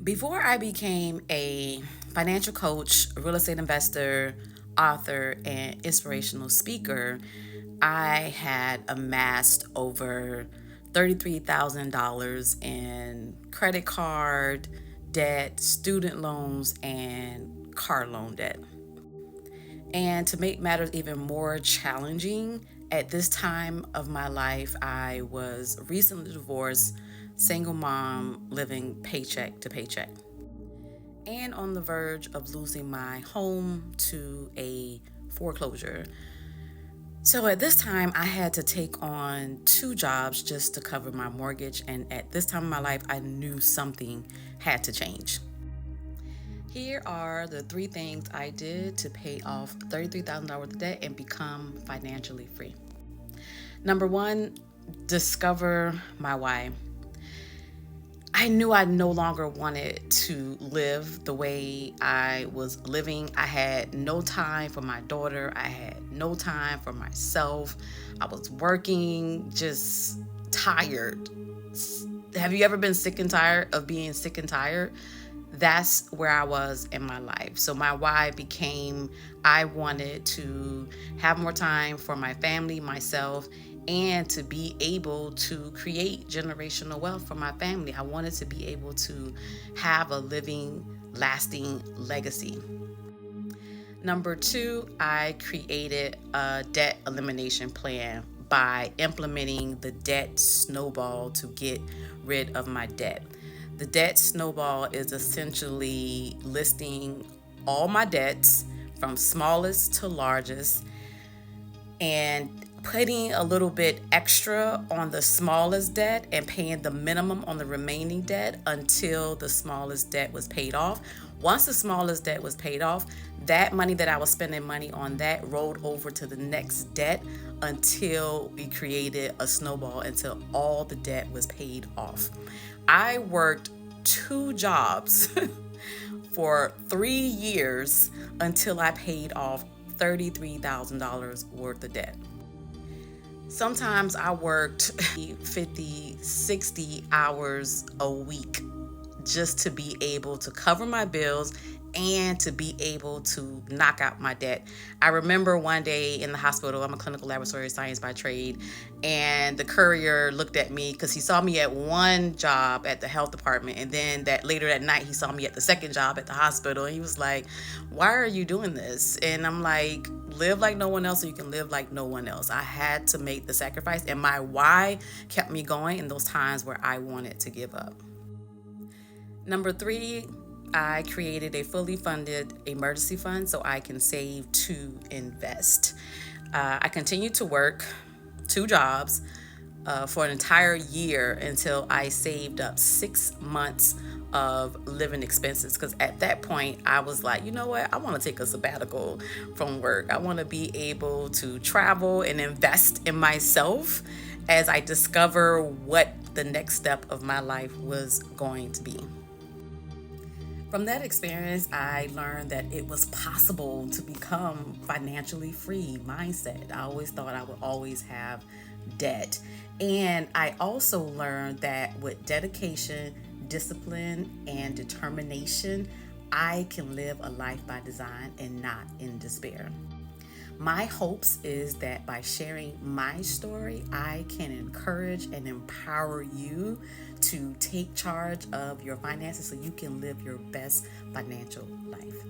Before I became a financial coach, real estate investor, author, and inspirational speaker, I had amassed over $33,000 in credit card debt, student loans, and car loan debt. And to make matters even more challenging, at this time of my life, I was recently divorced, single mom, living paycheck to paycheck, and on the verge of losing my home to a foreclosure. So at this time, I had to take on two jobs just to cover my mortgage. And at this time in my life, I knew something had to change. Here are the three things I did to pay off $33,000 of debt and become financially free. Number one, discover my why. I knew I no longer wanted to live the way I was living. I had no time for my daughter. I had no time for myself. I was working, just tired. Have you ever been sick and tired of being sick and tired? That's where I was in my life. So my why became I wanted to have more time for my family, myself, and to be able to create generational wealth for my family. I wanted to be able to have a living, lasting legacy. Number two, I created a debt elimination plan by implementing the debt snowball to get rid of my debt. The debt snowball is essentially listing all my debts from smallest to largest and putting a little bit extra on the smallest debt and paying the minimum on the remaining debt until the smallest debt was paid off. Once the smallest debt was paid off, that money that I was spending money on that rolled over to the next debt until we created a snowball until all the debt was paid off. I worked two jobs for 3 years until I paid off $33,000 worth of debt. Sometimes I worked 50, 60 hours a week just to be able to cover my bills and to be able to knock out my debt. I remember one day in the hospital, I'm a clinical laboratory science by trade, and the courier looked at me because he saw me at one job at the health department, and then that later that night he saw me at the second job at the hospital, and he was like, "Why are you doing this?" And I'm like, live like no one else so you can live like no one else. I had to make the sacrifice, and my why kept me going in those times where I wanted to give up. Number three, I created a fully funded emergency fund so I can save to invest. I continued to work two jobs for an entire year until I saved up 6 months of living expenses. Because at that point, I was like, you know what? I want to take a sabbatical from work. I want to be able to travel and invest in myself as I discover what the next step of my life was going to be. From that experience, I learned that it was possible to become financially free mindset. I always thought I would always have debt. And I also learned that with dedication, discipline, and determination, I can live a life by design and not in despair. My hopes is that by sharing my story, I can encourage and empower you to take charge of your finances so you can live your best financial life.